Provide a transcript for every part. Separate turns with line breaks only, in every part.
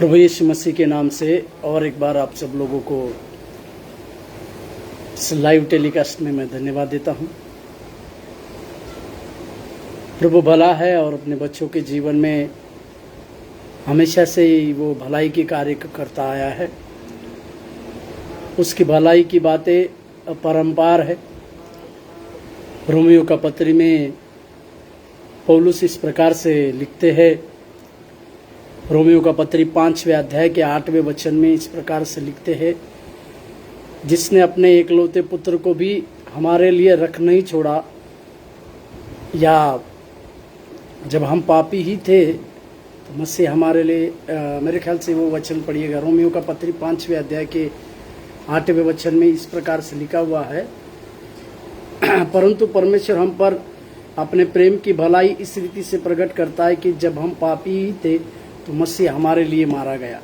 प्रभु यीशु मसीह के नाम से और एक बार आप सब लोगों को इस लाइव टेलीकास्ट में मैं धन्यवाद देता हूं। प्रभु भला है और अपने बच्चों के जीवन में हमेशा से ही वो भलाई के कार्य करता आया है। उसकी भलाई की बातें अपरंपार है। रोमियो का पत्री में पौलुस इस प्रकार से लिखते हैं, रोमियो का पत्री 5वें अध्याय के 8वें वचन में इस प्रकार से लिखते हैं, जिसने अपने एकलौते पुत्र को भी हमारे लिए रख नहीं छोड़ा, या जब हम पापी ही थे तो मसीह हमारे लिए मेरे ख्याल से वो वचन पढ़िएगा। रोमियो का पत्री 5वें अध्याय के 8वें वचन में इस प्रकार से लिखा हुआ है, परंतु परमेश्वर हम पर अपने प्रेम की भलाई इस रीति से प्रकट करता है कि जब हम पापी ही थे तो मसीह हमारे लिए मारा गया।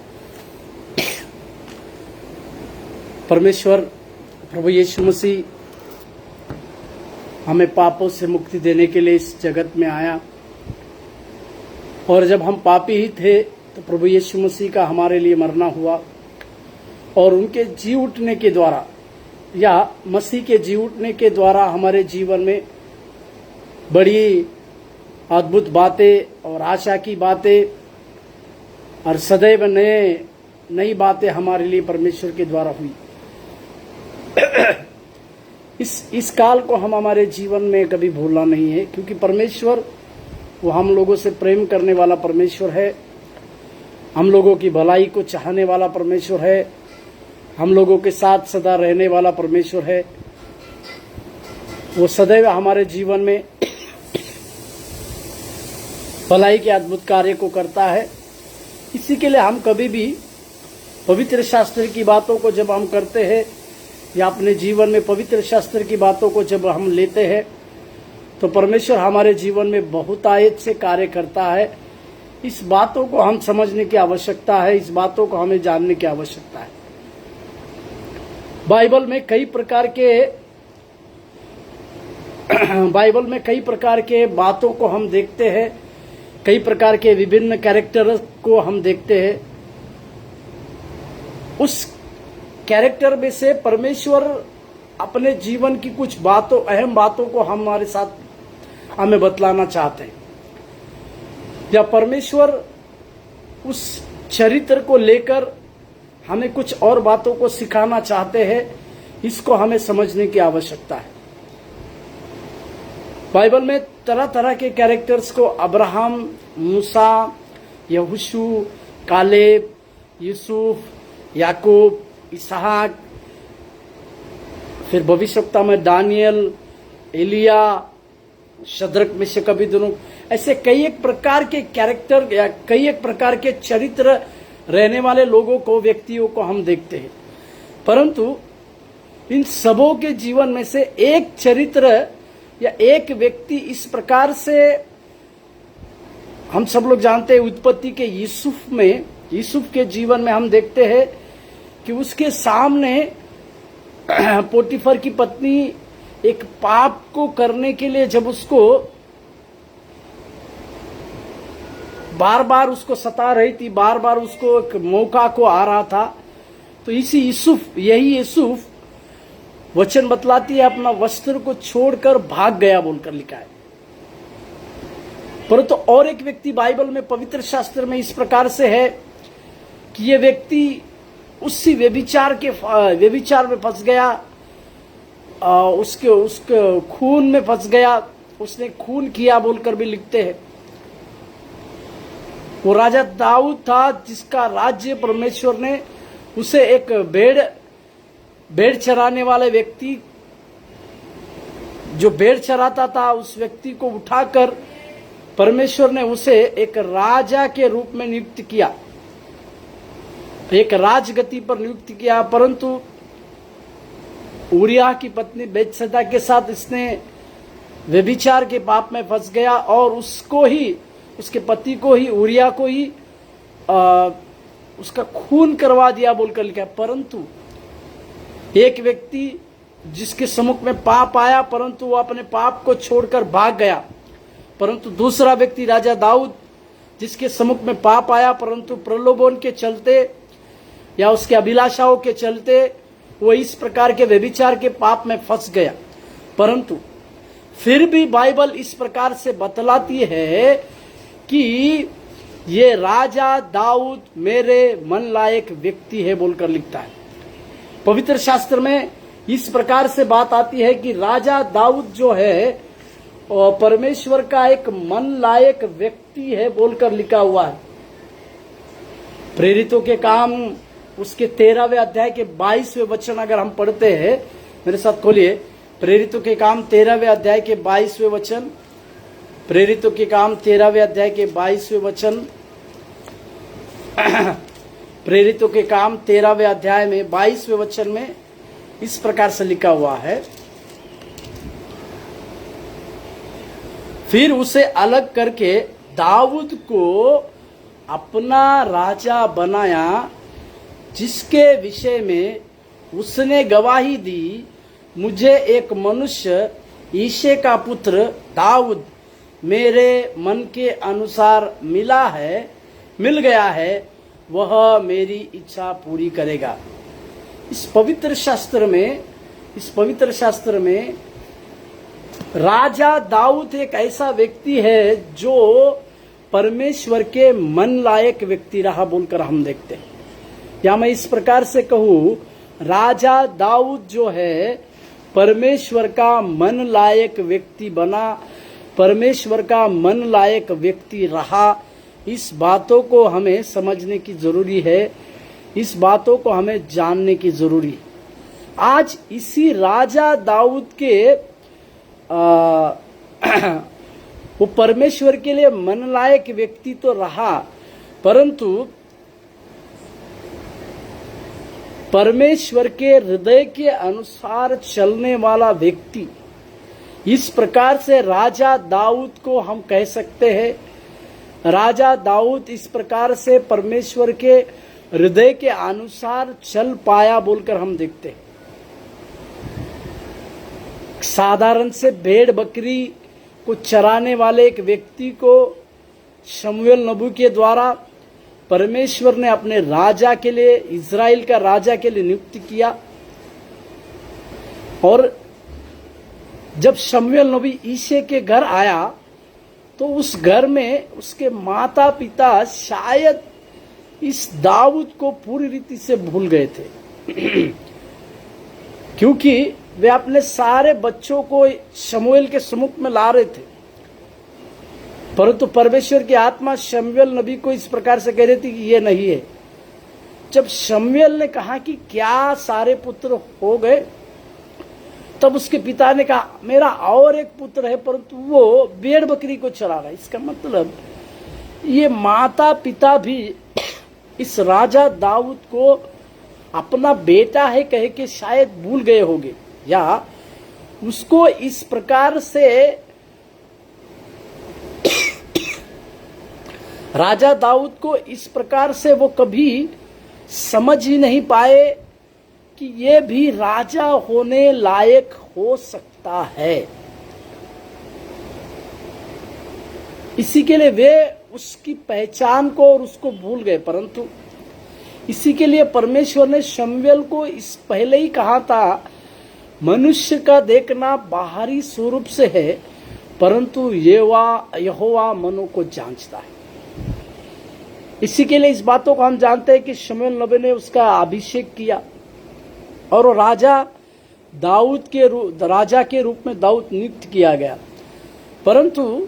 परमेश्वर प्रभु यीशु मसीह हमें पापों से मुक्ति देने के लिए इस जगत में आया, और जब हम पापी ही थे तो प्रभु यीशु मसीह का हमारे लिए मरना हुआ, और उनके जी उठने के द्वारा या मसीह के जी उठने के द्वारा हमारे जीवन में बड़ी अद्भुत बातें और आशा की बातें और सदैव नई बातें हमारे लिए परमेश्वर के द्वारा हुई। इस काल को हम हमारे जीवन में कभी भूलना नहीं है, क्योंकि परमेश्वर वो हम लोगों से प्रेम करने वाला परमेश्वर है, हम लोगों की भलाई को चाहने वाला परमेश्वर है, हम लोगों के साथ सदा रहने वाला परमेश्वर है। वो सदैव हमारे जीवन में भलाई के अद्भुत कार्य को करता है। इसी के लिए हम कभी भी पवित्र शास्त्र की बातों को जब हम करते हैं या अपने जीवन में पवित्र शास्त्र की बातों को जब हम लेते हैं तो परमेश्वर हमारे जीवन में बहुतायत से कार्य करता है। इस बातों को हम समझने की आवश्यकता है, इस बातों को हमें जानने की आवश्यकता है। बाइबल में कई प्रकार के बातों को हम देखते हैं, कई प्रकार के विभिन्न कैरेक्टर को हम देखते हैं। उस कैरेक्टर में से परमेश्वर अपने जीवन की कुछ बातों, अहम बातों को हमारे साथ हमें बतलाना चाहते हैं, या परमेश्वर उस चरित्र को लेकर हमें कुछ और बातों को सिखाना चाहते हैं। इसको हमें समझने की आवश्यकता है। बाइबल में तरह तरह के कैरेक्टर्स को अब्राहम, मूसा, यहोशू, कालेब, यूसुफ, याकूब, इसहाक, फिर भविष्यवक्ता में दानियल, एलिया, शद्रक, मेशक, अबेदनगो, ऐसे कई एक प्रकार के कैरेक्टर या कई एक प्रकार के चरित्र रहने वाले लोगों को, व्यक्तियों को हम देखते हैं। परंतु इन सबों के जीवन में से एक चरित्र या एक व्यक्ति इस प्रकार से हम सब लोग जानते हैं, उत्पत्ति के यूसुफ के जीवन में हम देखते हैं कि उसके सामने पोटीफर की पत्नी एक पाप को करने के लिए जब उसको बार बार उसको सता रही थी, बार बार उसको एक मौका को आ रहा था, तो यही यूसुफ वचन बतलाती है, अपना वस्त्र को छोड़कर भाग गया बोलकर लिखा है। परंतु और एक व्यक्ति बाइबल में, पवित्र शास्त्र में इस प्रकार से है कि ये व्यक्ति उसी व्यभिचार में फंस गया, उसके खून में फंस गया, उसने खून किया बोलकर भी लिखते हैं। वो राजा दाऊद था, जिसका राज्य परमेश्वर ने उसे एक भेड़ चराने वाले व्यक्ति, जो भेड़ चराता था, उस व्यक्ति को उठाकर परमेश्वर ने उसे एक राजा के रूप में नियुक्त किया, एक राजगति पर नियुक्त किया। परंतु उरिया की पत्नी बेतशेबा के साथ इसने व्यभिचार के पाप में फंस गया, और उसको ही, उसके पति को ही, उरिया को ही उसका खून करवा दिया बोलकर लिखा है। परंतु एक व्यक्ति जिसके सम्मुख में पाप आया, परंतु वो अपने पाप को छोड़कर भाग गया। परंतु दूसरा व्यक्ति राजा दाऊद, जिसके सम्मुख में पाप आया, परंतु प्रलोभन के चलते या उसके अभिलाषाओं के चलते वो इस प्रकार के व्यभिचार के पाप में फंस गया। परंतु फिर भी बाइबल इस प्रकार से बतलाती है कि ये राजा दाऊद मेरे मन लायक व्यक्ति है बोलकर लिखता है। पवित्र शास्त्र में इस प्रकार से बात आती है कि राजा दाऊद जो है और परमेश्वर का एक मन लायक व्यक्ति है बोलकर लिखा हुआ है। प्रेरितों के काम उसके 13वें अध्याय के 22वें वचन अगर हम पढ़ते हैं, मेरे साथ खोलिए प्रेरितों के काम 13वें अध्याय के 22वें वचन। प्रेरितों के काम 13वें अध्याय के 22वें वचन। प्रेरितों के काम 13वें अध्याय में 22वें वचन में इस प्रकार से लिखा हुआ है, फिर उसे अलग करके दाऊद को अपना राजा बनाया, जिसके विषय में उसने गवाही दी, मुझे एक मनुष्य ईशे का पुत्र दाऊद मेरे मन के अनुसार मिल गया है, वह मेरी इच्छा पूरी करेगा। इस पवित्र शास्त्र में राजा दाऊद एक ऐसा व्यक्ति है जो परमेश्वर के मन लायक व्यक्ति रहा बोलकर हम देखते हैं। या मैं इस प्रकार से कहूं, राजा दाऊद जो है परमेश्वर का मन लायक व्यक्ति बना, परमेश्वर का मन लायक व्यक्ति रहा। इस बातों को हमें समझने की जरूरी है, इस बातों को हमें जानने की जरूरी है। आज इसी राजा दाऊद के वो परमेश्वर के लिए मन लायक व्यक्ति तो रहा, परंतु परमेश्वर के हृदय के अनुसार चलने वाला व्यक्ति, इस प्रकार से राजा दाऊद को हम कह सकते हैं। राजा दाऊद इस प्रकार से परमेश्वर के हृदय के अनुसार चल पाया बोलकर हम देखते हैं। साधारण से भेड़ बकरी को चराने वाले एक व्यक्ति को शमूएल नबी के द्वारा परमेश्वर ने अपने राजा के लिए, इज़राइल का राजा के लिए नियुक्त किया। और जब शमूएल नबी ईशे के घर आया तो उस घर में उसके माता पिता शायद इस दाऊद को पूरी रीति से भूल गए थे क्योंकि वे अपने सारे बच्चों को शमूएल के सम्मुख में ला रहे थे, परंतु परमेश्वर की आत्मा शमूएल नबी को इस प्रकार से कह रही थी कि ये नहीं है। जब शमूएल ने कहा कि क्या सारे पुत्र हो गए, तब उसके पिता ने कहा मेरा और एक पुत्र है, परंतु वो भेड़ बकरी को चरा रहा है। इसका मतलब ये माता पिता भी इस राजा दाऊद को अपना बेटा है कह के शायद भूल गए होंगे, या उसको इस प्रकार से राजा दाऊद को इस प्रकार से वो कभी समझ ही नहीं पाए कि ये भी राजा होने लायक हो सकता है। इसी के लिए वे उसकी पहचान को और उसको भूल गए, परंतु इसी के लिए परमेश्वर ने शमूएल को इस पहले ही कहा था, मनुष्य का देखना बाहरी स्वरूप से है, परंतु यहोवा मनों को जांचता है। इसी के लिए इस बातों को हम जानते हैं कि शमूएल नबी ने उसका अभिषेक किया और वो राजा के रूप में दाऊद नियुक्त किया गया। परंतु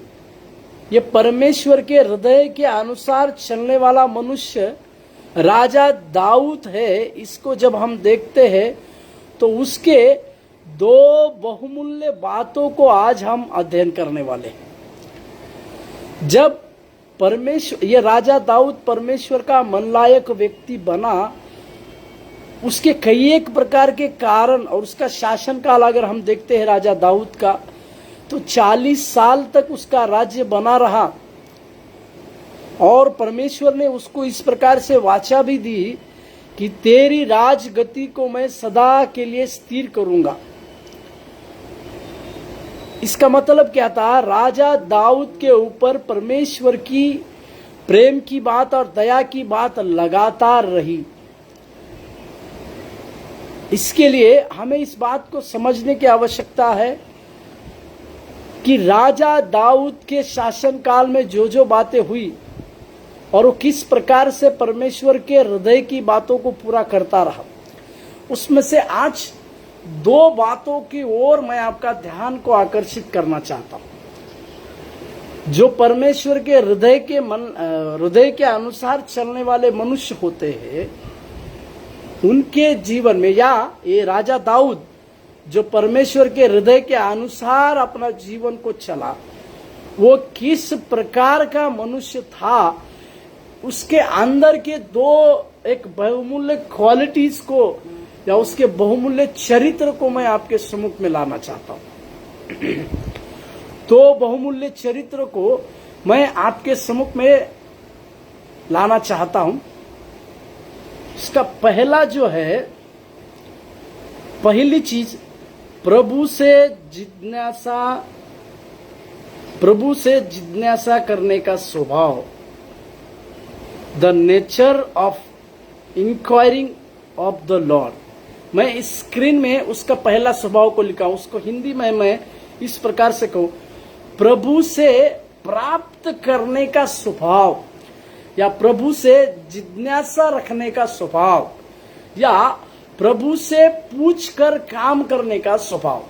ये परमेश्वर के हृदय के अनुसार चलने वाला मनुष्य राजा दाऊद है, इसको जब हम देखते हैं तो उसके दो बहुमूल्य बातों को आज हम अध्ययन करने वाले हैं। जब ये राजा दाऊद परमेश्वर का मनलायक व्यक्ति बना, उसके कई एक प्रकार के कारण और उसका शासन काल अगर हम देखते हैं राजा दाऊद का, तो 40 साल तक उसका राज्य बना रहा और परमेश्वर ने उसको इस प्रकार से वाचा भी दी कि तेरी राजगति को मैं सदा के लिए स्थिर करूंगा। इसका मतलब क्या था? राजा दाऊद के ऊपर परमेश्वर की प्रेम की बात और दया की बात लगातार रही। इसके लिए हमें इस बात को समझने की आवश्यकता है कि राजा दाऊद के शासनकाल में जो जो बातें हुई और वो किस प्रकार से परमेश्वर के हृदय की बातों को पूरा करता रहा, उसमें से आज दो बातों की ओर मैं आपका ध्यान को आकर्षित करना चाहता हूं। जो परमेश्वर के हृदय के अनुसार चलने वाले मनुष्य होते हैं, उनके जीवन में, या ये राजा दाऊद जो परमेश्वर के हृदय के अनुसार अपना जीवन को चला, वो किस प्रकार का मनुष्य था, उसके अंदर के दो एक बहुमूल्य क्वालिटीज को या उसके बहुमूल्य चरित्र को मैं आपके सम्मुख में लाना चाहता हूं। तो बहुमूल्य चरित्र को मैं आपके सम्मुख में लाना चाहता हूं। इसका पहला जो है, पहली चीज, प्रभु से जिज्ञासा करने का स्वभाव, the nature of enquiring of the Lord. मैं इस स्क्रीन में उसका पहला स्वभाव को लिखा हूं, उसको हिंदी में मैं इस प्रकार से कहूं, प्रभु से प्राप्त करने का स्वभाव, या प्रभु से जिज्ञासा रखने का स्वभाव, या प्रभु से पूछकर काम करने का स्वभाव।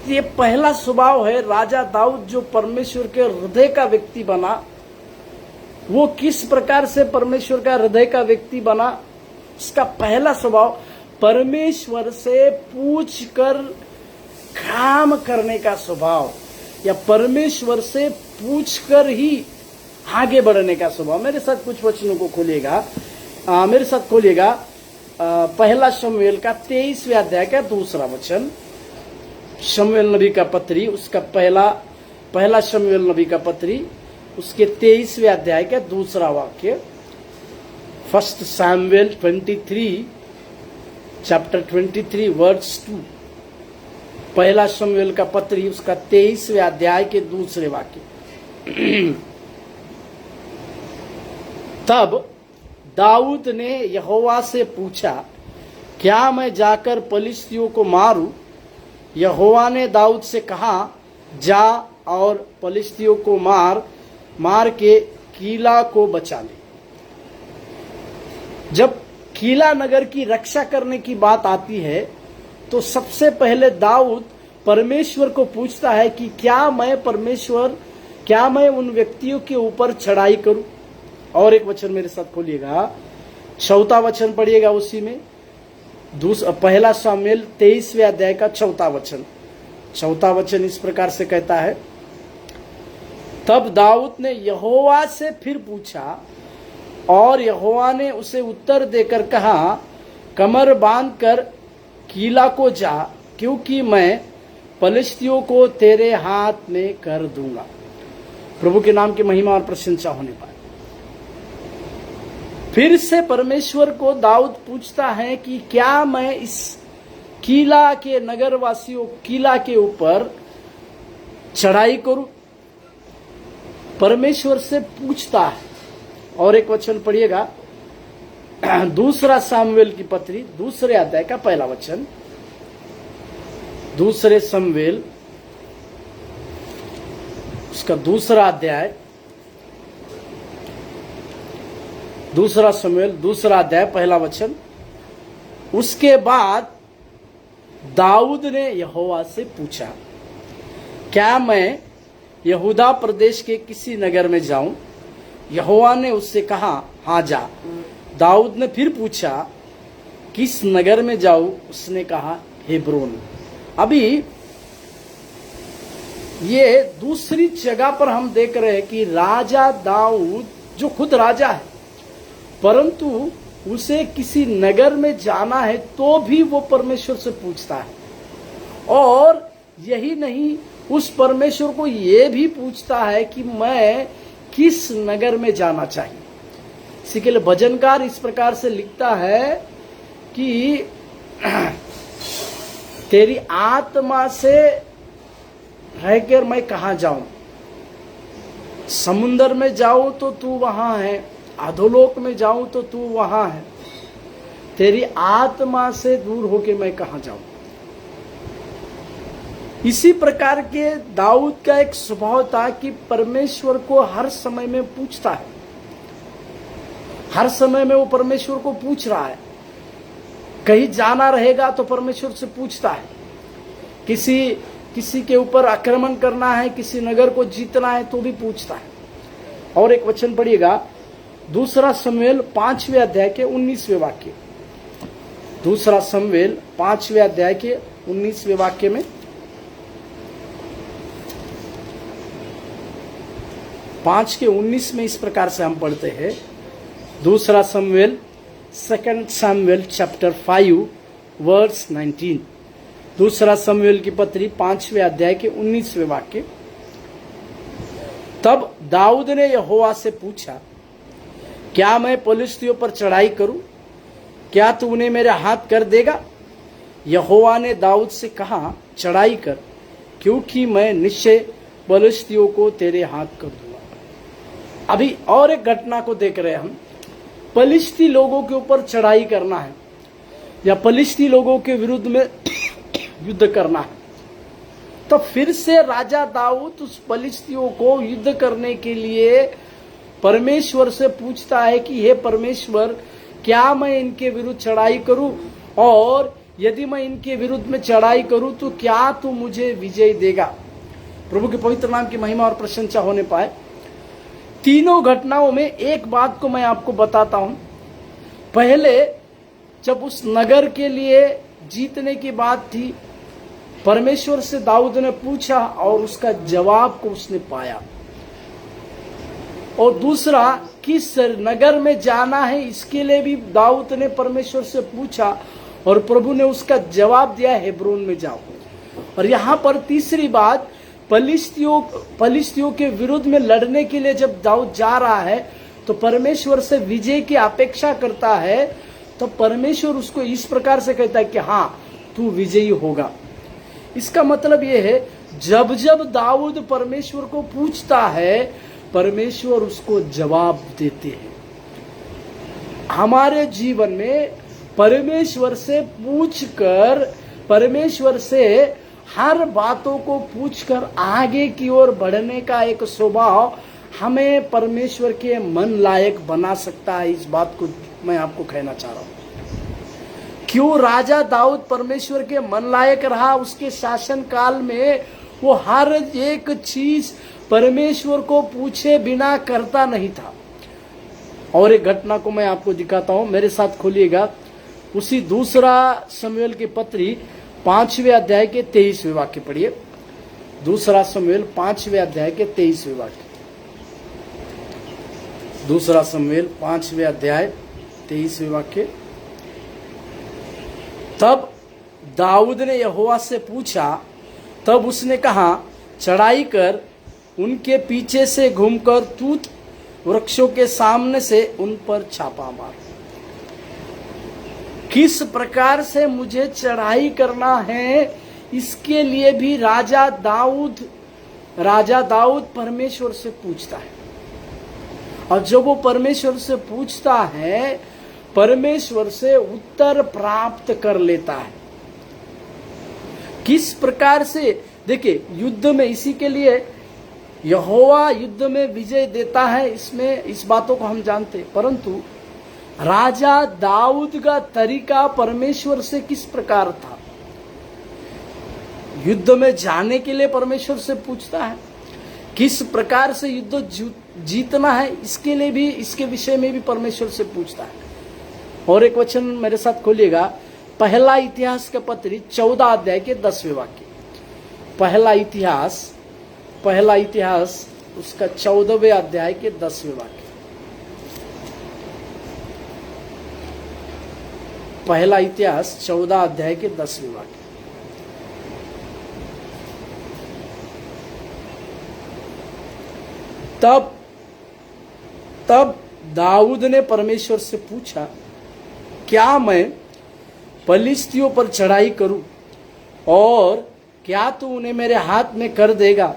ये पहला स्वभाव है राजा दाऊद जो परमेश्वर के हृदय का व्यक्ति बना। वो किस प्रकार से परमेश्वर का हृदय का व्यक्ति बना? इसका पहला स्वभाव परमेश्वर से पूछकर काम करने का स्वभाव, या परमेश्वर से पूछकर ही आगे बढ़ने का स्वभाव। मेरे साथ कुछ वचनों को खोलिएगा, मेरे साथ खोलिएगा पहला शमूएल का 23वें अध्याय का दूसरा वचन। शमूएल नबी का पत्री, उसका पहला शमूएल नबी का पत्री, उसके 23वें अध्याय का दूसरा वाक्य। First Samuel 23 chapter 23 verse 2। पहला शमूएल का पत्री, उसका 23वें अध्याय के दूसरे वाक्य। तब दाऊद ने यहोवा से पूछा, क्या मैं जाकर पलिश्तियों को मारूं? यहोवा ने दाऊद से कहा, जा और पलिश्तियों को मार के कीला को बचा ले। जब कीला नगर की रक्षा करने की बात आती है, तो सबसे पहले दाऊद परमेश्वर को पूछता है कि क्या मैं उन व्यक्तियों के ऊपर चढ़ाई करूं? और एक वचन मेरे साथ खोलिएगा, चौथा वचन पढ़िएगा उसी में, पहला शमूएल 23वें अध्याय का चौथा वचन इस प्रकार से कहता है, तब दाऊद ने यहोवा से फिर पूछा, और यहोवा ने उसे उत्तर देकर कहा, कमर बांधकर कीला को जा, क्योंकि मैं पलिश्तियों को तेरे हाथ में कर दूंगा। प्रभु के नाम की महिमा और प्रशंसा होने पाए। फिर से परमेश्वर को दाऊद पूछता है कि क्या मैं इस कीला के नगरवासियों कीला के ऊपर चढ़ाई करूं? परमेश्वर से पूछता है। और एक वचन पढ़िएगा, दूसरा सामुएल की पत्री, दूसरे अध्याय का पहला वचन। दूसरे सामुएल उसका दूसरा अध्याय, दूसरा शमूएल दूसरा अध्याय पहला वचन। उसके बाद दाऊद ने यहोवा से पूछा, क्या मैं यहूदा प्रदेश के किसी नगर में जाऊं? यहोवा ने उससे कहा, हाँ जा। दाऊद ने फिर पूछा, किस नगर में जाऊं? उसने कहा, हेब्रोन। अभी ये दूसरी जगह पर हम देख रहे हैं कि राजा दाऊद जो खुद राजा है, परंतु उसे किसी नगर में जाना है तो भी वो परमेश्वर से पूछता है। और यही नहीं, उस परमेश्वर को ये भी पूछता है कि मैं किस नगर में जाना चाहिए। इसी के लिए भजनकार इस प्रकार से लिखता है कि तेरी आत्मा से रहकर मैं कहाँ जाऊं? समुंदर में जाऊं तो तू वहां है, अधोलोक में जाऊं तो तू वहां है, तेरी आत्मा से दूर होके मैं कहां जाऊं। इसी प्रकार के दाऊद का एक स्वभाव था कि परमेश्वर को हर समय में पूछता है, हर समय में वो परमेश्वर को पूछ रहा है। कहीं जाना रहेगा तो परमेश्वर से पूछता है, किसी के ऊपर आक्रमण करना है, किसी नगर को जीतना है तो भी पूछता है। और एक वचन पढ़िएगा, दूसरा शमूएल 5वें अध्याय के 19वें वाक्य। दूसरा शमूएल 5वें अध्याय के 19वें वाक्य में 5 के 19 में इस प्रकार से हम पढ़ते हैं। दूसरा शमूएल 2 शमूएल चैप्टर 5 वर्स 19। दूसरा शमूएल की पत्री 5वें अध्याय के 19वें वाक्य। तब दाऊद ने यहोवा से पूछा, क्या मैं पलिश्तियों पर चढ़ाई करूं? क्या तू उन्हें मेरे हाथ कर देगा? यहोवा ने दाऊद से कहा, चढ़ाई कर, क्योंकि मैं निश्चय पलिश्तियों को तेरे हाथ कर दूंगा। अभी और एक घटना को देख रहे हैं हम। पलिश्ती लोगों के ऊपर चढ़ाई करना है या पलिश्ती लोगों के विरुद्ध में युद्ध करना है। तो फिर से राजा दाऊद उस पलिश्तियों को युद्ध करने के लिए परमेश्वर से पूछता है कि हे परमेश्वर, क्या मैं इनके विरुद्ध चढ़ाई करूं, और यदि मैं इनके विरुद्ध में चढ़ाई करूं तो क्या तू मुझे विजय देगा। प्रभु के पवित्र नाम की महिमा और प्रशंसा होने पाए। तीनों घटनाओं में एक बात को मैं आपको बताता हूं। पहले जब उस नगर के लिए जीतने की बात थी, परमेश्वर से दाऊद ने पूछा और उसका जवाब को उसने पाया। और दूसरा, किस नगर में जाना है इसके लिए भी दाऊद ने परमेश्वर से पूछा और प्रभु ने उसका जवाब दिया, हेब्रोन में जाओ। और यहां पर तीसरी बात, पलिश्तियों के विरुद्ध में लड़ने के लिए जब दाऊद जा रहा है तो परमेश्वर से विजय की अपेक्षा करता है। तो परमेश्वर उसको इस प्रकार से कहता है कि हाँ, तू विजयी होगा। इसका मतलब यह है, जब जब दाऊद परमेश्वर को पूछता है, परमेश्वर उसको जवाब देते हैं। हमारे जीवन में परमेश्वर से पूछकर, परमेश्वर से हर बातों को पूछकर आगे की ओर बढ़ने का एक स्वभाव हमें परमेश्वर के मन लायक बना सकता है। इस बात को मैं आपको कहना चाह रहा हूं। क्यों राजा दाऊद परमेश्वर के मन लायक रहा? उसके शासन काल में वो हर एक चीज परमेश्वर को पूछे बिना करता नहीं था। और एक घटना को मैं आपको दिखाता हूं, मेरे साथ खोलिएगा। उसी दूसरा शमूएल की पत्री 5वें अध्याय के 23वें वाक्य पढ़िए। दूसरा शमूएल 5वें अध्याय के 23वें वाक्य। दूसरा शमूएल 5वें अध्याय 23वें वाक्य। तब दाऊद ने यहोवा से पूछा, तब उसने कहा, चढ़ाई कर, उनके पीछे से घूमकर तूत वृक्षों के सामने से उन पर छापा मार। किस प्रकार से मुझे चढ़ाई करना है, इसके लिए भी राजा दाऊद परमेश्वर से पूछता है। और जब वो परमेश्वर से पूछता है, परमेश्वर से उत्तर प्राप्त कर लेता है। किस प्रकार से? देखिए, युद्ध में इसी के लिए यहोवा युद्ध में विजय देता है, इसमें इस बातों को हम जानते हैं। परंतु राजा दाऊद का तरीका परमेश्वर से किस प्रकार था? युद्ध में जाने के लिए परमेश्वर से पूछता है। किस प्रकार से युद्ध जीतना है, इसके लिए भी, इसके विषय में भी परमेश्वर से पूछता है। और एक वचन मेरे साथ खोलिएगा, पहला इतिहास का पत्री 14 अध्याय के 10वें वाक्य। पहला इतिहास उसका 14वें अध्याय के 10वें वाक्य। पहला इतिहास 14 अध्याय के 10वें वाक्य। तब दाऊद ने परमेश्वर से पूछा, क्या मैं पलिश्तियों पर चढ़ाई करूं, और क्या तू उन्हें मेरे हाथ में कर देगा?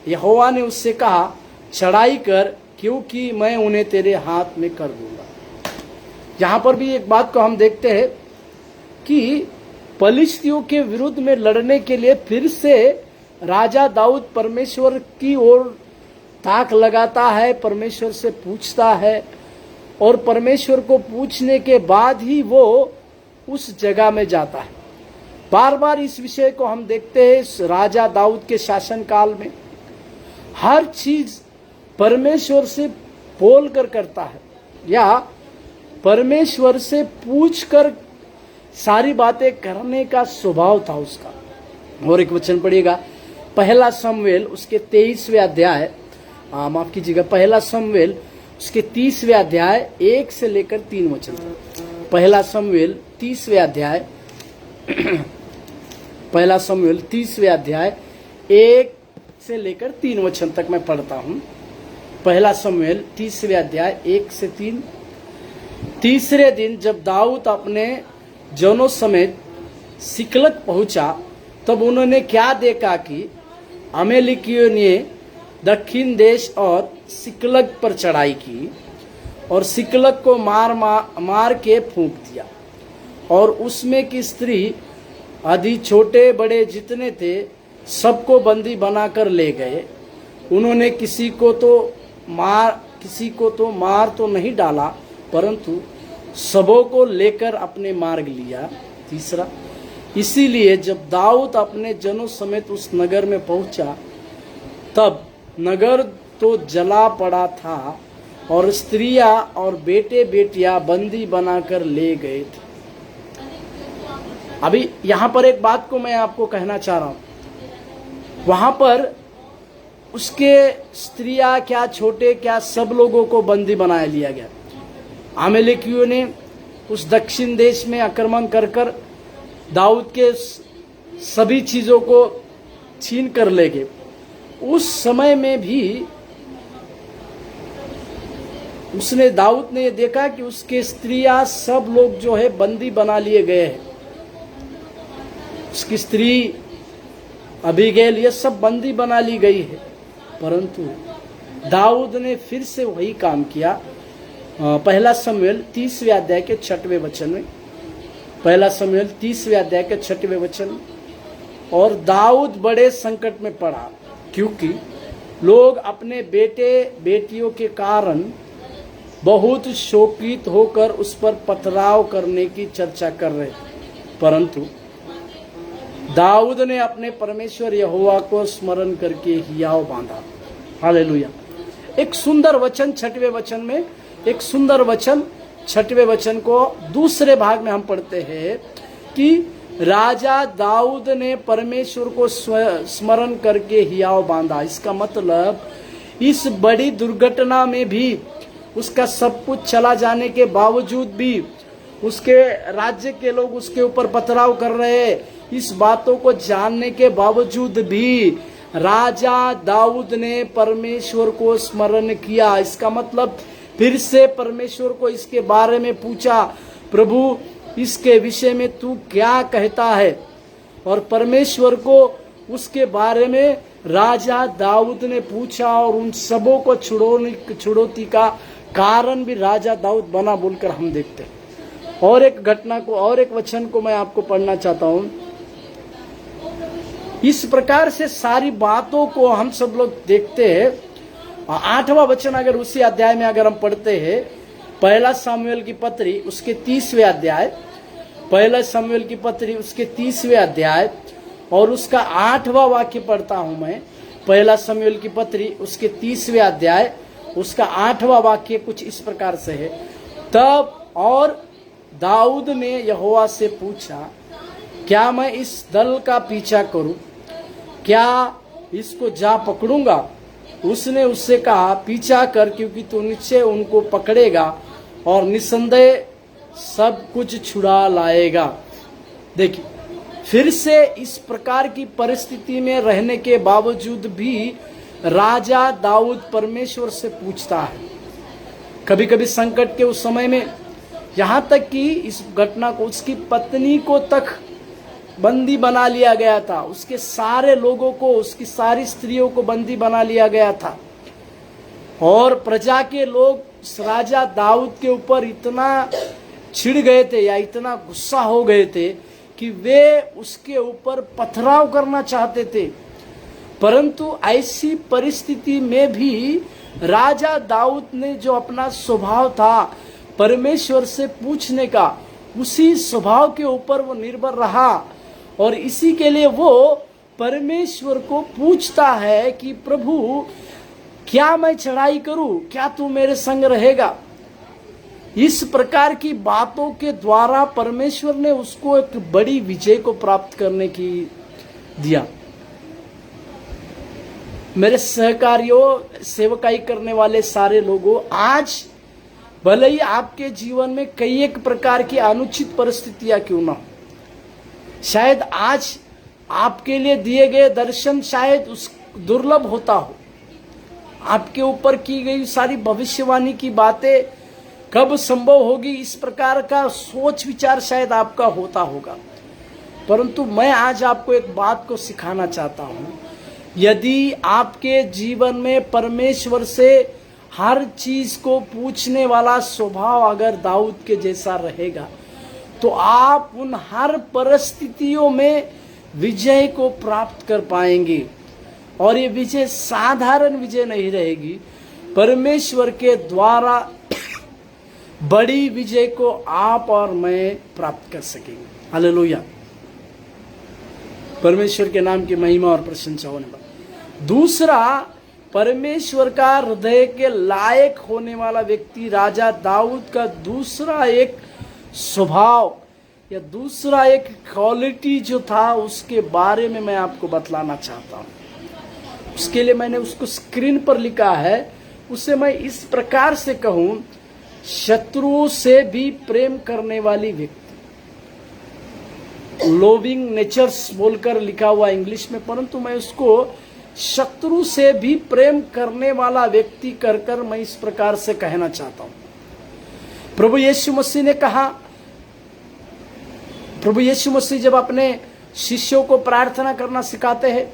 यहोवा ने उससे कहा, चढ़ाई कर, क्योंकि मैं उन्हें तेरे हाथ में कर दूंगा। यहाँ पर भी एक बात को हम देखते हैं कि पलिश्तियों के विरुद्ध में लड़ने के लिए फिर से राजा दाऊद परमेश्वर की ओर ताक लगाता है, परमेश्वर से पूछता है, और परमेश्वर को पूछने के बाद ही वो उस जगह में जाता है। बार बार इस विषय को हम देखते हैं राजा दाऊद के शासन काल में। हर चीज परमेश्वर से बोल कर करता है, या परमेश्वर से पूछ कर सारी बातें करने का स्वभाव था उसका। और एक वचन पढ़िएगा, पहला शमूएल उसके 23वें अध्याय, माफ कीजिएगा, पहला शमूएल उसके 30वें अध्याय 1 से लेकर 3 वचन। पहला शमूएल 30वें अध्याय पहला शमूएल 30वें अध्याय 1 से लेकर 3 वचन तक मैं पढ़ता हूं। पहला शमूएल 30वें अध्याय 1 से 3। तीसरे दिन जब दाऊद अपने जनों समेत सिकलग पहुंचा, तब उन्होंने क्या देखा कि अमेलिकियों ने दक्षिण देश और सिकलग पर चढ़ाई की और सिकलग को मार के फूंक दिया, और उसमें की स्त्री आदि छोटे बड़े जितने थे सबको बंदी बनाकर ले गए। उन्होंने किसी को तो मार तो नहीं डाला, परंतु सबों को लेकर अपने मार्ग लिया। तीसरा, इसीलिए जब दाऊद अपने जनों समेत उस नगर में पहुंचा, तब नगर तो जला पड़ा था और स्त्रियां और बेटे बेटियां बंदी बनाकर ले गए थे। अभी यहां पर एक बात को मैं आपको कहना चाह रहा हूं। वहां पर उसके स्त्रियां क्या, छोटे क्या, सब लोगों को बंदी बना लिया गया। अमेलेकियों ने उस दक्षिण देश में आक्रमण कर दाऊद के सभी चीजों को छीन कर ले गए। उस समय में भी दाऊद ने ये देखा कि उसके स्त्रियां सब लोग जो है बंदी बना लिए गए हैं। उसकी स्त्री अबीगैल ये सब बंदी बना ली गई है, परंतु दाऊद ने फिर से वही काम किया। पहला शमूएल 30वें अध्याय के 6वें वचन में, पहला शमूएल 30वें अध्याय के 6वें वचन, और दाऊद बड़े संकट में पड़ा, क्योंकि लोग अपने बेटे बेटियों के कारण बहुत शोकित होकर उस पर पथराव करने की चर्चा कर रहे थे। परंतु दाऊद ने अपने परमेश्वर यहोवा को स्मरण करके हियाव बांधा। हालेलुया। एक सुंदर वचन 6वें वचन में, एक सुंदर वचन 6वें वचन को दूसरे भाग में हम पढ़ते हैं कि राजा दाऊद ने परमेश्वर को स्मरण करके हियाव बांधा। इसका मतलब इस बड़ी दुर्घटना में भी, उसका सब कुछ चला जाने के बावजूद भी, उसके राज्य के लोग उसके ऊपर पथराव कर रहे हैं, इस बातों को जानने के बावजूद भी राजा दाऊद ने परमेश्वर को स्मरण किया। इसका मतलब फिर से परमेश्वर को इसके बारे में पूछा, प्रभु इसके विषय में तू क्या कहता है। और परमेश्वर को उसके बारे में राजा दाऊद ने पूछा, और उन सबों को छुड़ौती का कारण भी राजा दाऊद बना, बोलकर हम देखते हैं। और एक घटना को, और एक वचन को मैं आपको पढ़ना चाहता हूं। इस प्रकार से सारी बातों को हम सब लोग देखते हैं। 8वां वचन अगर उसी अध्याय में अगर हम पढ़ते हैं, पहला शमूएल की पत्री उसके 30वें अध्याय, पहला शमूएल की पत्री उसके 30वें अध्याय और उसका 8वां वाक्य पढ़ता हूं मैं। पहला शमूएल की पत्री उसके 30वें अध्याय उसका 8वां वाक्य कुछ इस प्रकार से है, तब और दाऊद ने यहोवा से पूछा, क्या मैं इस दल का पीछा करूं? क्या इसको जा पकड़ूंगा? उसने उससे कहा, पीछा कर, क्योंकि तू निश्चय उनको पकड़ेगा और निसंदेह सब कुछ छुड़ा लाएगा। देखिए, फिर से इस प्रकार की परिस्थिति में रहने के बावजूद भी राजा दाऊद परमेश्वर से पूछता है। कभी कभी संकट के उस समय में, यहाँ तक कि इस घटना को उसकी पत्नी को तक बंदी बना लिया गया था, उसके सारे लोगों को, उसकी सारी स्त्रियों को बंदी बना लिया गया था। और प्रजा के लोग राजा दाऊद के ऊपर इतना छिड़ गए थे या इतना गुस्सा हो गए थे कि वे उसके ऊपर पथराव करना चाहते थे। परंतु ऐसी परिस्थिति में भी राजा दाऊद ने जो अपना स्वभाव था परमेश्वर से पूछने का, उसी स्वभाव के ऊपर वो निर्भर रहा। और इसी के लिए वो परमेश्वर को पूछता है कि प्रभु, क्या मैं चढ़ाई करूं? क्या तू मेरे संग रहेगा? इस प्रकार की बातों के द्वारा परमेश्वर ने उसको एक बड़ी विजय को प्राप्त करने की दिया। मेरे सहकारियों, सेवकाई करने वाले सारे लोगों, आज भले ही आपके जीवन में कई एक प्रकार की अनुचित परिस्थितियां क्यों ना हो, शायद आज आपके लिए दिए गए दर्शन शायद उस दुर्लभ होता हो, आपके ऊपर की गई सारी भविष्यवाणी की बातें कब संभव होगी, इस प्रकार का सोच विचार शायद आपका होता होगा। परंतु मैं आज आपको एक बात को सिखाना चाहता हूं, यदि आपके जीवन में परमेश्वर से हर चीज को पूछने वाला स्वभाव अगर दाऊद के जैसा रहेगा, तो आप उन हर परिस्थितियों में विजय को प्राप्त कर पाएंगे। और ये विजय साधारण विजय नहीं रहेगी, परमेश्वर के द्वारा बड़ी विजय को आप और मैं प्राप्त कर सकेंगे। हालेलुया, परमेश्वर के नाम की महिमा और प्रशंसा होने पर। दूसरा, परमेश्वर का हृदय के लायक होने वाला व्यक्ति राजा दाऊद का दूसरा एक स्वभाव या दूसरा एक क्वालिटी जो था, उसके बारे में मैं आपको बतलाना चाहता हूं। उसके लिए मैंने उसको स्क्रीन पर लिखा है। उसे मैं इस प्रकार से कहूं, शत्रु से भी प्रेम करने वाली व्यक्ति। लविंग नेचर्स बोलकर लिखा हुआ इंग्लिश में, परंतु मैं उसको शत्रु से भी प्रेम करने वाला व्यक्ति कर मैं इस प्रकार से कहना चाहता हूं। प्रभु यीशु मसीह ने कहा, प्रभु यीशु मसीह जब अपने शिष्यों को प्रार्थना करना सिखाते हैं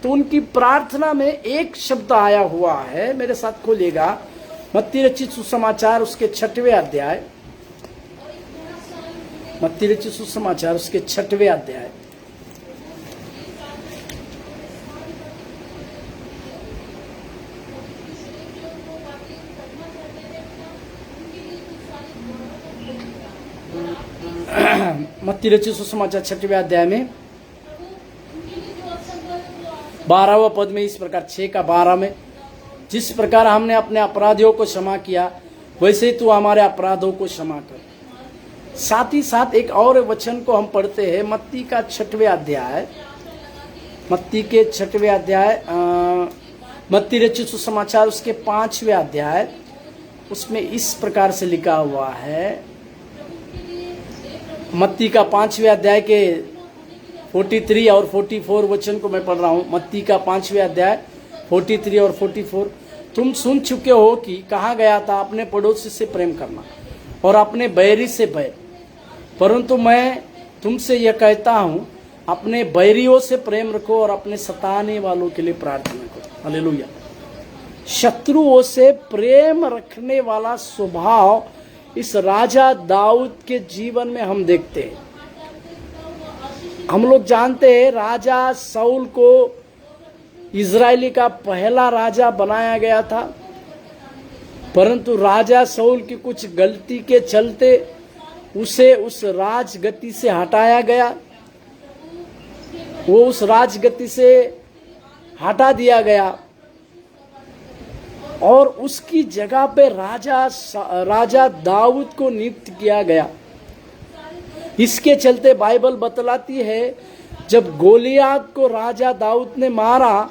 तो उनकी प्रार्थना में एक शब्द आया हुआ है। मेरे साथ खोलिएगा, मत्ती रचित सुसमाचार उसके 6वें अध्याय, मत्ती रचित सुसमाचार उसके 6वें अध्याय। मत्ती रचित सुसमाचार 6वें अध्याय में 12वां पद में इस प्रकार, 6 का 12 में, जिस प्रकार हमने अपने अपराधियों को क्षमा किया वैसे ही तू हमारे अपराधों को क्षमा कर। साथ ही साथ एक और वचन को हम पढ़ते हैं, मत्ती का 6वें अध्याय, मत्ती के 6वें अध्याय, मत्ती रचित सुसमाचार उसके 5वें अध्याय, उसमें इस प्रकार से लिखा हुआ है। मत्ती का 5वें अध्याय के 43 और 44 वचन को मैं पढ़ रहा हूँ। मत्ती का 5वें अध्याय 43 और 44। तुम सुन चुके हो कि कहा गया था, अपने पड़ोसी से प्रेम करना और अपने बैरी से भय। परंतु मैं तुमसे यह कहता हूँ, अपने बैरियों से प्रेम रखो और अपने सताने वालों के लिए प्रार्थना करो। हालेलुया। शत्रुओं से प्रेम रखने वाला स्वभाव इस राजा दाऊद के जीवन में हम देखते हैं। हम लोग जानते हैं, राजा शाऊल को इजरायली का पहला राजा बनाया गया था, परंतु राजा शाऊल की कुछ गलती के चलते उसे उस राजगद्दी से हटाया गया। वो उस राजगद्दी से हटा दिया गया और उसकी जगह पे राजा दाऊद को नियुक्त किया गया। इसके चलते बाइबल बतलाती है, जब गोलियात को राजा दाऊद ने मारा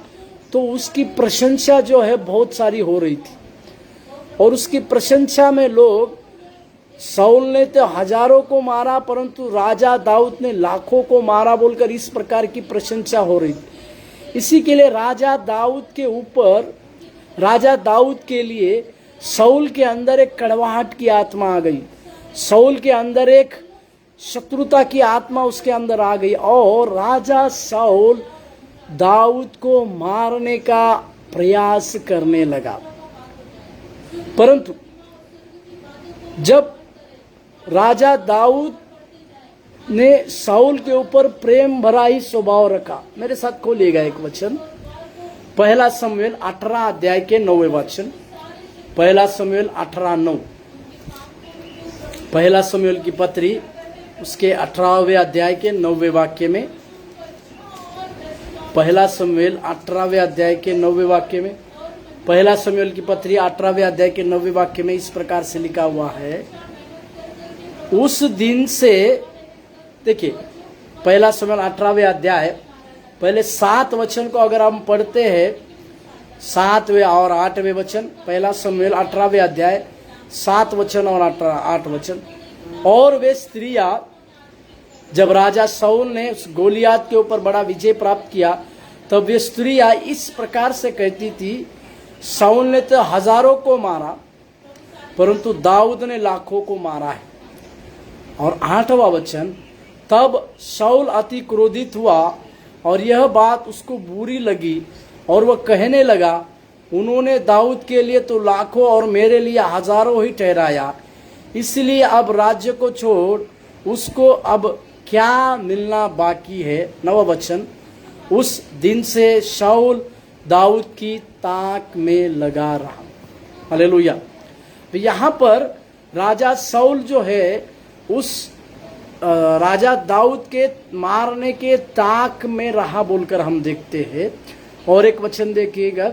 तो उसकी प्रशंसा जो है बहुत सारी हो रही थी, और उसकी प्रशंसा में लोग, शाऊल ने तो हजारों को मारा परंतु राजा दाऊद ने लाखों को मारा बोलकर इस प्रकार की प्रशंसा हो रही थी। इसी के लिए राजा दाऊद के लिए शाऊल के अंदर एक कड़वाहट की आत्मा आ गई, शाऊल के अंदर एक शत्रुता की आत्मा उसके अंदर आ गई, और राजा शाऊल दाऊद को मारने का प्रयास करने लगा। परंतु जब राजा दाऊद ने शाऊल के ऊपर प्रेम भरा ही स्वभाव रखा, मेरे साथ खोलिएगा एक वचन, पहला शमूएल 18 अध्याय के 9वें वचन, पहला शमूएल 18:9, पहला शमूएल की पत्री उसके 18वें अध्याय के 9वें वाक्य में, पहला शमूएल 18वें अध्याय के 9वें वाक्य में, पहला शमूएल की पत्री 18वें अध्याय के 9वें वाक्य में इस प्रकार से लिखा हुआ है, उस दिन से, देखिए पहला शमूएल 18वें अध्याय पहले 7 वचन को अगर हम पढ़ते हैं, 7वें और 8वें वचन, पहला शमूएल 18वें अध्याय 7 वचन और 8 वचन। और वे स्त्रियां, जब राजा शाऊल ने उस गोलियात के ऊपर बड़ा विजय प्राप्त किया, तब वे स्त्रियां इस प्रकार से कहती थी, शाऊल ने तो हजारों को मारा परंतु दाऊद ने लाखों को मारा है। और 8वां वचन, तब शाऊल अति क्रोधित हुआ और यह बात उसको बुरी लगी और वह कहने लगा, उन्होंने दाऊद के लिए तो लाखों और मेरे लिए हजारों ही ठहराया, इसलिए अब राज्य को छोड़ उसको अब क्या मिलना बाकी है। 9वां वचन, उस दिन से शाऊल दाऊद की ताक में लगा रहा। हालेलुया। तो यहाँ पर राजा शाऊल जो है उस राजा दाऊद के मारने के ताक में रहा बोलकर हम देखते हैं। और एक वचन देखिएगा,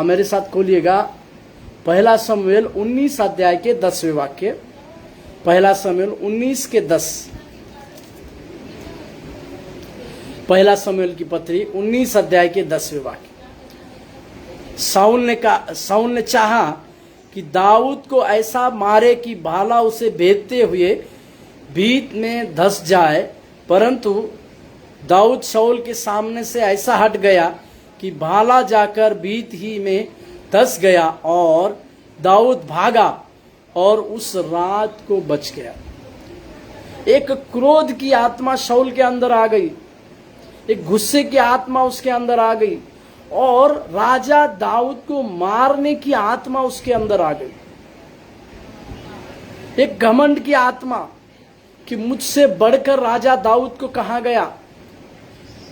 मेरे साथ खोलिएगा, पहला शमूएल 19 अध्याय के 10वें वाक्य, पहला शमूएल 19 के 10, पहला शमूएल की पत्री 19 अध्याय के 10वें वाक्य। शाऊल ने चाहा कि दाऊद को ऐसा मारे कि भाला उसे भेदते हुए भीत में धंस जाए, परंतु दाऊद शाऊल के सामने से ऐसा हट गया कि भाला जाकर भीत ही में धंस गया और दाऊद भागा और उस रात को बच गया। एक क्रोध की आत्मा शाऊल के अंदर आ गई, एक गुस्से की आत्मा उसके अंदर आ गई और राजा दाऊद को मारने की आत्मा उसके अंदर आ गई। एक घमंड की आत्मा कि मुझसे बढ़कर राजा दाऊद को कहा गया।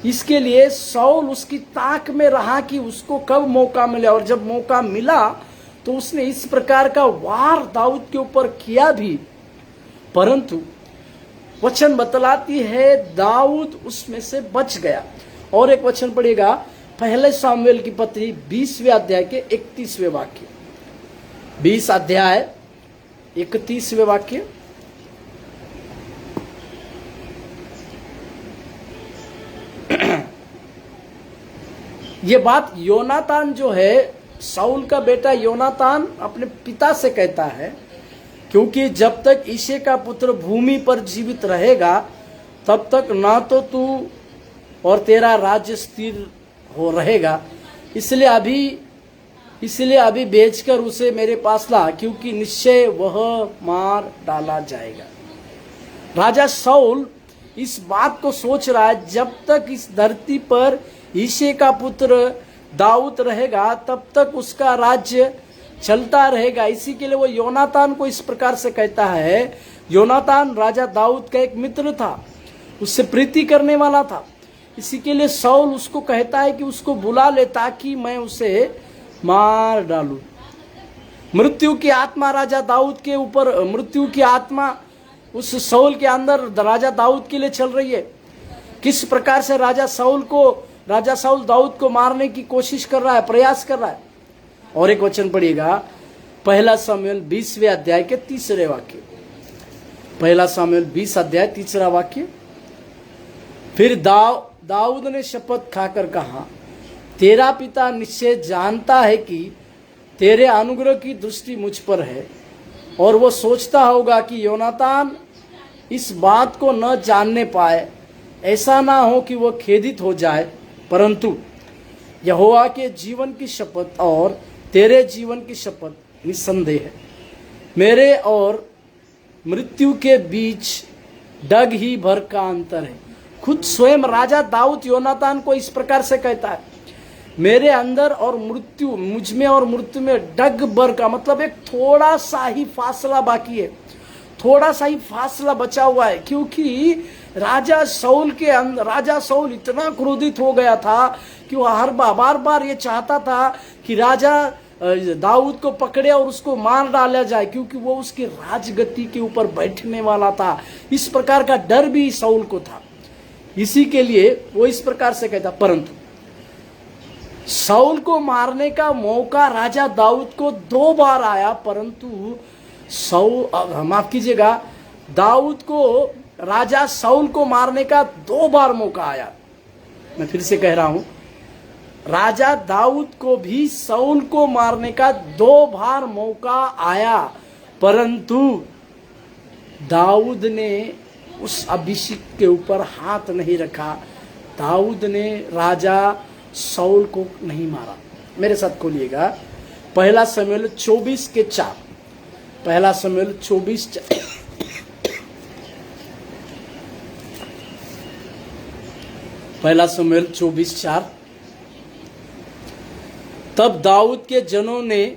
इसके लिए शाऊल उसकी ताक में रहा कि उसको कब मौका मिले, और जब मौका मिला तो उसने इस प्रकार का वार दाऊद के ऊपर किया भी, परंतु वचन बतलाती है दाऊद उसमें से बच गया। और एक वचन पढ़ेगा, पहले शामूएल की पत्री 20वें अध्याय के 31वें वाक्य, 20 अध्याय 31वें वाक्य। ये बात योनातान जो है, शाऊल का बेटा योनातान अपने पिता से कहता है, क्योंकि जब तक ईशे का पुत्र भूमि पर जीवित रहेगा तब तक ना तो तू और तेरा राज्य स्थिर हो रहेगा, इसलिए अभी बेचकर उसे मेरे पास ला, क्योंकि निश्चय वह मार डाला जाएगा। राजा शाऊल इस बात को सोच रहा है, जब तक इस धरती पर ईशे का पुत्र दाऊद रहेगा तब तक उसका राज्य चलता रहेगा। इसी के लिए वो योनातान को इस प्रकार से कहता है। योनातान राजा दाऊद का एक मित्र था, उससे प्रीति करने वाला था। इसी के लिए शाऊल उसको कहता है कि उसको बुला ले ताकि मैं उसे मार डालूं। मृत्यु की आत्मा राजा दाऊद के ऊपर, मृत्यु की आत्मा उस शाऊल के अंदर राजा दाऊद के लिए चल रही है। किस प्रकार से राजा शाऊल दाऊद को मारने की कोशिश कर रहा है, प्रयास कर रहा है। और एक वचन पढ़िएगा, पहला शामूएल 20वें अध्याय के 3रे वाक्य, पहला शामूएल 20 अध्याय 3रा वाक्य। फिर दाऊद ने शपथ खाकर कहा, तेरा पिता निश्चय जानता है कि तेरे अनुग्रह की दृष्टि मुझ पर है, और वो सोचता होगा कि योनातान इस बात को न जानने पाए, ऐसा ना हो कि वह खेदित हो जाए, परंतु यहोवा के जीवन की शपथ और तेरे जीवन की शपथ निस्संदेह है, मेरे और मृत्यु के बीच डग ही भर का अंतर है। खुद स्वयं राजा दाऊद योनातान को इस प्रकार से कहता है मेरे अंदर और मृत्यु, मुझ में और मृत्यु में डग बर का मतलब एक थोड़ा सा ही फासला बाकी है, थोड़ा सा ही फासला बचा हुआ है। क्योंकि राजा शाऊल इतना क्रोधित हो गया था कि वो हर बार बार ये चाहता था कि राजा दाऊद को पकड़े और उसको मार डाला जाए, क्योंकि वो उसकी राजगद्दी के ऊपर बैठने वाला था। इस प्रकार का डर भी शाऊल को था। इसी के लिए वो इस प्रकार से कहता, परंतु शाऊल को मारने का मौका राजा दाऊद को 2 बार आया, परंतु माफ कीजिएगा, दाऊद को राजा शाऊल को मारने का 2 बार मौका आया। मैं फिर से कह रहा हूं, राजा दाऊद को भी शाऊल को मारने का 2 बार मौका आया, परंतु दाऊद ने उस अभिषेक के ऊपर हाथ नहीं रखा। दाऊद ने राजा शाऊल को नहीं मारा। मेरे साथ खोलिएगा 1 शमूएल 24:4। 1 शमूएल 24:4। 1 शमूएल 24:4। तब दाऊद के जनों ने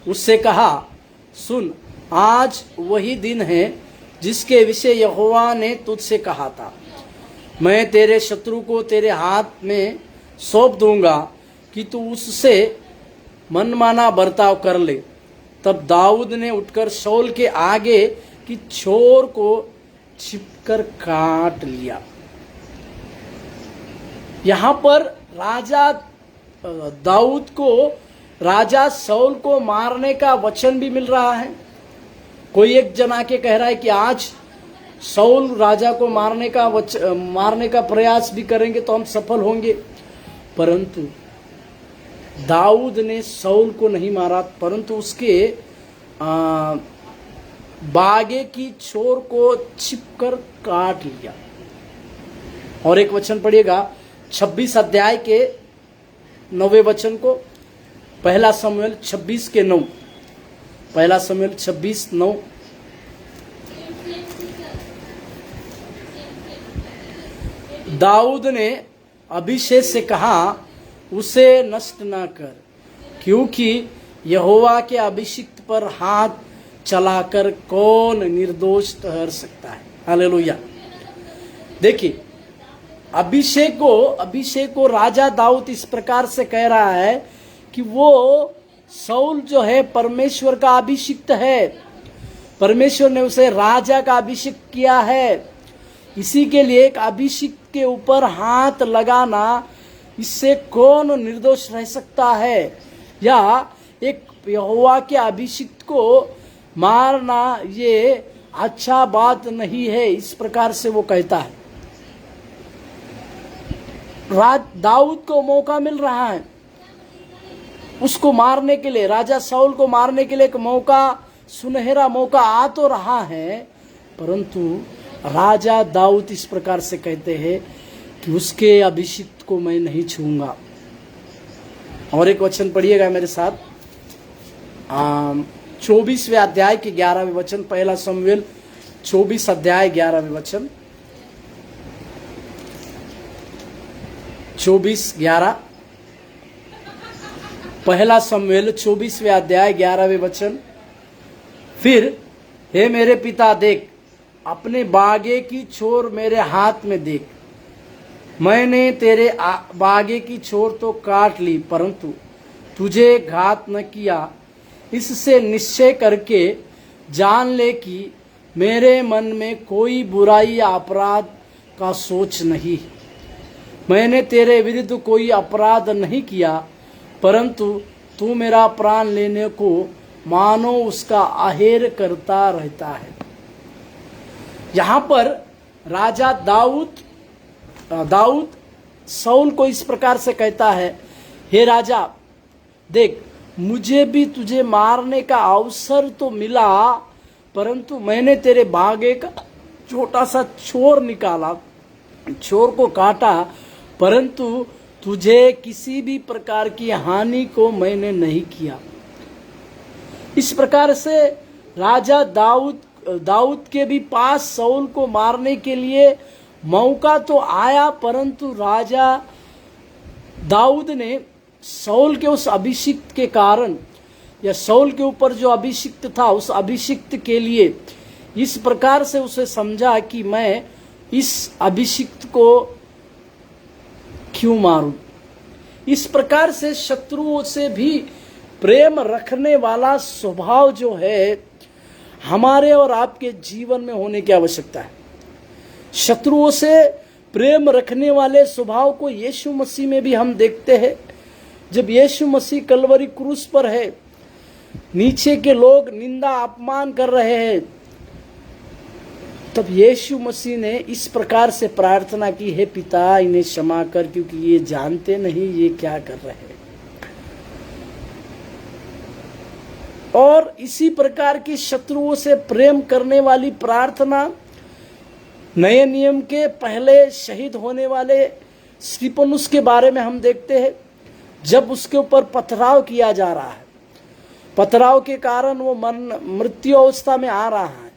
उससे कहा, सुन, आज वही दिन है जिसके विषय यहोवा ने तुझसे कहा था, मैं तेरे शत्रु को तेरे हाथ में सौंप दूंगा कि तू उससे मनमाना बर्ताव कर ले। तब दाऊद ने उठकर शाऊल के आगे की छोर को छिपकर काट लिया। यहां पर राजा दाऊद को राजा शाऊल को मारने का वचन भी मिल रहा है। कोई एक जना के कह रहा है कि आज शाऊल राजा को मारने का प्रयास भी करेंगे तो हम सफल होंगे, परंतु दाऊद ने शाऊल को नहीं मारा, परंतु उसके बागे की छोर को छिपकर काट लिया। और एक वचन पढ़िएगा 26 अध्याय के 9वें वचन को, 1 शमूएल 26:9। 1 शमूएल 26:9। दाऊद ने अभिषेक से कहा, उसे नष्ट ना कर, क्योंकि यहोवा के अभिषिक्त पर हाथ चलाकर कौन निर्दोष ठहर सकता है। हालेलुया। देखिए, अभिषेक को राजा दाऊद इस प्रकार से कह रहा है कि वो शाऊल जो है परमेश्वर का अभिषिक्त है, परमेश्वर ने उसे राजा का अभिषेक किया है। इसी के लिए एक अभिषिक्त के ऊपर हाथ लगाना, इससे कौन निर्दोष रह सकता है, या एक यहोवा के अभिषिक्त को मारना ये अच्छा बात नहीं है, इस प्रकार से वो कहता है। दाऊद को मौका मिल रहा है उसको मारने के लिए, राजा शाऊल को मारने के लिए एक मौका, सुनहरा मौका आ तो रहा है, परंतु राजा दाऊद इस प्रकार से कहते हैं कि उसके अभिषिक्त को मैं नहीं छूंगा। और एक वचन पढ़िएगा मेरे साथ, 24वें अध्याय के 11वें वचन। 1 शमूएल 24 अध्याय 11वें वचन। 24:11। 1 शमूएल 24वें अध्याय 11वें वचन। फिर, हे मेरे पिता, देख, अपने बागे की छोर मेरे हाथ में देख। मैंने तेरे बागे की छोर तो काट ली, परंतु तुझे घात न किया। इससे निश्चय करके जान ले कि मेरे मन में कोई बुराई या अपराध का सोच नहीं। मैंने तेरे विरुद्ध कोई अपराध नहीं किया, परंतु तू मेरा प्राण लेने को मानो उसका आहेर करता रहता है। यहाँ पर राजा दाऊद शाऊल को इस प्रकार से कहता है, हे राजा, देख, मुझे भी तुझे मारने का अवसर तो मिला, परंतु मैंने तेरे बागे का छोटा सा छोर निकाला, छोर को काटा, परंतु तुझे किसी भी प्रकार की हानि को मैंने नहीं किया। इस प्रकार से राजा दाऊद के भी पास शाऊल को मारने के लिए मौका तो आया, परंतु राजा दाऊद ने शाऊल के उस अभिषिक्त के कारण, या शाऊल के ऊपर जो अभिषिक्त था, उस अभिषिक्त के लिए इस प्रकार से उसे समझा कि मैं इस अभिषिक्त को क्यों मारूं। इस प्रकार से शत्रुओं से भी प्रेम रखने वाला स्वभाव जो है हमारे और आपके जीवन में होने की आवश्यकता है। शत्रुओं से प्रेम रखने वाले स्वभाव को यीशु मसीह में भी हम देखते हैं। जब यीशु मसीह कलवरी क्रूस पर है, नीचे के लोग निंदा अपमान कर रहे हैं, तब यीशु मसीह ने इस प्रकार से प्रार्थना की, हे पिता इन्हें क्षमा कर, क्योंकि ये जानते नहीं ये क्या कर रहे हैं। और इसी प्रकार की शत्रुओं से प्रेम करने वाली प्रार्थना नए नियम के पहले शहीद होने वाले स्तिफनुस के बारे में हम देखते हैं। जब उसके ऊपर पथराव किया जा रहा है, पथराव के कारण वो मृत्यु अवस्था में आ रहा है,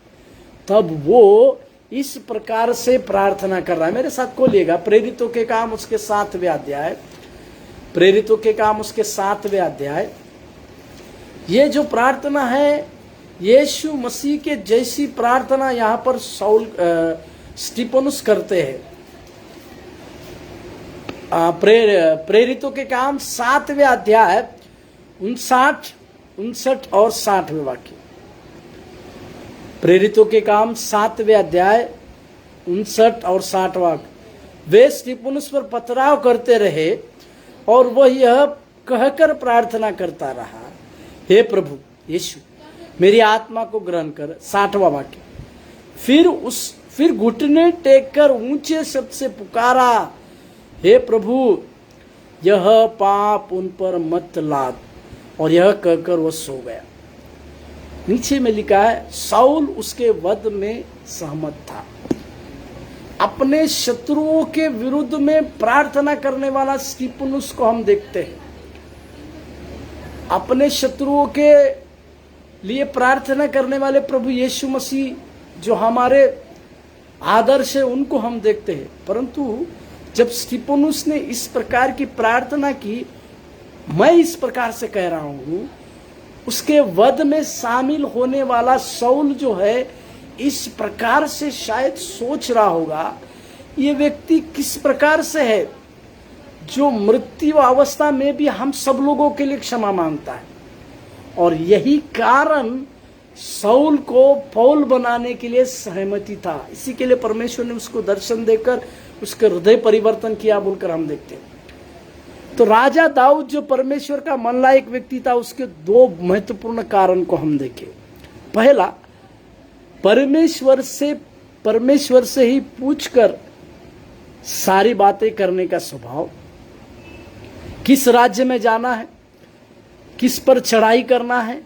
तब वो इस प्रकार से प्रार्थना कर रहा है। मेरे साथ खोलिएगा प्रेरितों के काम उसके 7वें अध्याय, प्रेरितों के काम उसके 7वें अध्याय। ये जो प्रार्थना है यीशु मसीह के जैसी प्रार्थना यहाँ पर स्तिफनुस करते हैं। प्रेरितों के काम 7वें अध्याय 59, 59 और 60वें वाक्य। प्रेरितों के काम 7वें अध्याय 59 और 60 वाक्य। वे स्तिफनुस पर पथराव करते रहे और वह यह कहकर प्रार्थना करता रहा, हे प्रभु यीशु मेरी आत्मा को ग्रहण कर। 60वां वाक्य। फिर घुटने टेक कर ऊंचे शब्द से पुकारा, हे प्रभु यह पाप उन पर मत लाद। और यह कहकर वह सो गया। नीचे में लिखा है शाऊल उसके वध में सहमत था। अपने शत्रुओं के विरुद्ध में प्रार्थना करने वाला स्तिफनुस को हम देखते हैं। अपने शत्रुओं के लिए प्रार्थना करने वाले प्रभु यीशु मसीह जो हमारे आदर्श है, उनको हम देखते हैं। परंतु जब स्तिफनुस ने इस प्रकार की प्रार्थना की, मैं इस प्रकार से कह रहा हूं, उसके वध में शामिल होने वाला शाऊल जो है इस प्रकार से शायद सोच रहा होगा, ये व्यक्ति किस प्रकार से है जो मृत्यु अवस्था में भी हम सब लोगों के लिए क्षमा मांगता है। और यही कारण शाऊल को पौल बनाने के लिए सहमति था। इसी के लिए परमेश्वर ने उसको दर्शन देकर उसके हृदय परिवर्तन किया बोलकर हम देखते हैं। तो राजा दाऊद जो परमेश्वर का मन लायक व्यक्ति था, उसके 2 महत्वपूर्ण कारण को हम देखें। पहला, परमेश्वर से ही पूछकर सारी बातें करने का स्वभाव। किस राज्य में जाना है, किस पर चढ़ाई करना है,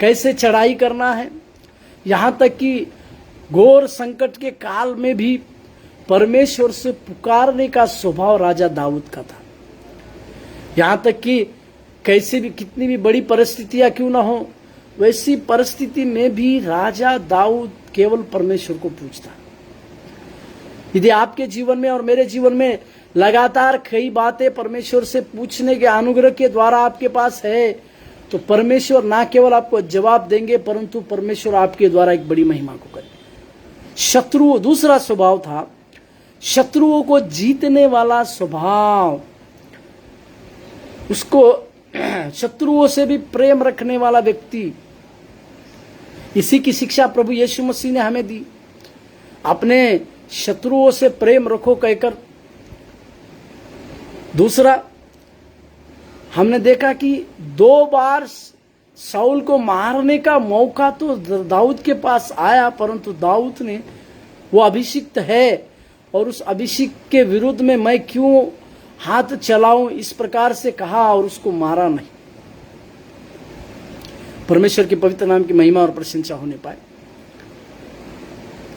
कैसे चढ़ाई करना है, यहाँ तक कि घोर संकट के काल में भी परमेश्वर से पुकारने का स्वभाव राजा दाऊद का था। यहाँ तक कि कैसे भी कितनी भी बड़ी परिस्थितियां क्यों ना हो, वैसी परिस्थिति में भी राजा दाऊद केवल परमेश्वर को पूछता। यदि आपके जीवन में और मेरे जीवन में लगातार कई बातें परमेश्वर से पूछने के अनुग्रह के द्वारा आपके पास है, तो परमेश्वर ना केवल आपको जवाब देंगे, परंतु परमेश्वर आपके द्वारा एक बड़ी महिमा को करेंगे। दूसरा स्वभाव था शत्रुओं को जीतने वाला स्वभाव। उसको शत्रुओं से भी प्रेम रखने वाला व्यक्ति। इसी की शिक्षा प्रभु यीशु मसीह ने हमें दी, अपने शत्रुओं से प्रेम रखो कहकर। दूसरा, हमने देखा कि 2 बार शाऊल को मारने का मौका तो दाऊद के पास आया, परंतु दाऊद ने, वो अभिषिक्त है और उस अभिषिक्त के विरुद्ध में मैं क्यों हाथ चलाऊं, इस प्रकार से कहा और उसको मारा नहीं। परमेश्वर के पवित्र नाम की महिमा और प्रशंसा होने पाए।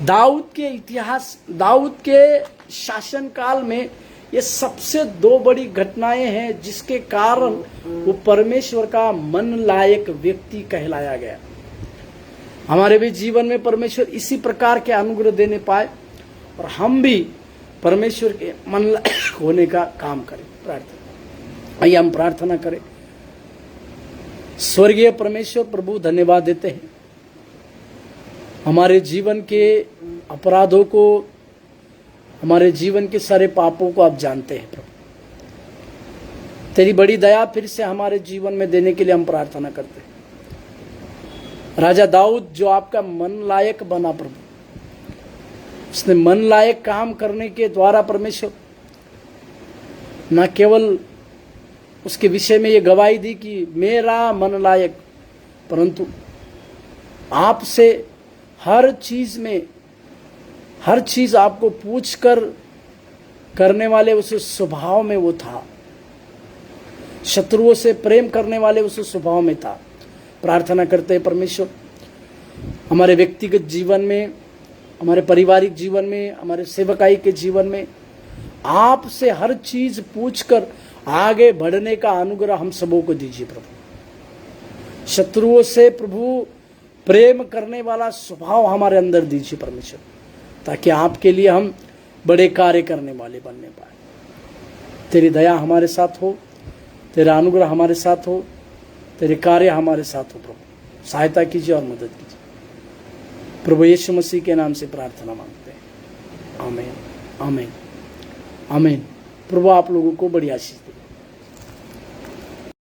दाऊद के इतिहास, दाऊद के शासन काल में ये सबसे 2 बड़ी घटनाएं हैं जिसके कारण वो परमेश्वर का मन लायक व्यक्ति कहलाया गया। हमारे भी जीवन में परमेश्वर इसी प्रकार के अनुग्रह देने पाए और हम भी परमेश्वर के मन लायक होने का काम करें। प्रार्थना। आइए हम प्रार्थना करें। स्वर्गीय परमेश्वर प्रभु, धन्यवाद देते हैं, हमारे जीवन के अपराधों को, हमारे जीवन के सारे पापों को आप जानते हैं प्रभु। तेरी बड़ी दया फिर से हमारे जीवन में देने के लिए हम प्रार्थना करते हैं। राजा दाऊद जो आपका मन लायक बना प्रभु, उसने मन लायक काम करने के द्वारा परमेश्वर न केवल उसके विषय में ये गवाही दी कि मेरा मन लायक, परंतु आपसे हर चीज में, हर चीज आपको पूछकर करने वाले उस स्वभाव में वो था, शत्रुओं से प्रेम करने वाले उस स्वभाव में था। प्रार्थना करते हैं परमेश्वर, हमारे व्यक्तिगत जीवन में, हमारे पारिवारिक जीवन में, हमारे सेवकाई के जीवन में आपसे हर चीज पूछकर आगे बढ़ने का अनुग्रह हम सबों को दीजिए प्रभु। शत्रुओं से प्रभु प्रेम करने वाला स्वभाव हमारे अंदर दीजिए परमेश्वर, ताकि आपके लिए हम बड़े कार्य करने वाले बनने पाए। तेरी दया हमारे साथ हो, तेरा अनुग्रह हमारे साथ हो, तेरे कार्य हमारे साथ हो प्रभु। सहायता कीजिए और मदद कीजिए। प्रभु यीशु मसीह के नाम से प्रार्थना मांगते हैं, आमीन, आमीन, आमीन। प्रभु आप लोगों को बड़ी आशीष दे।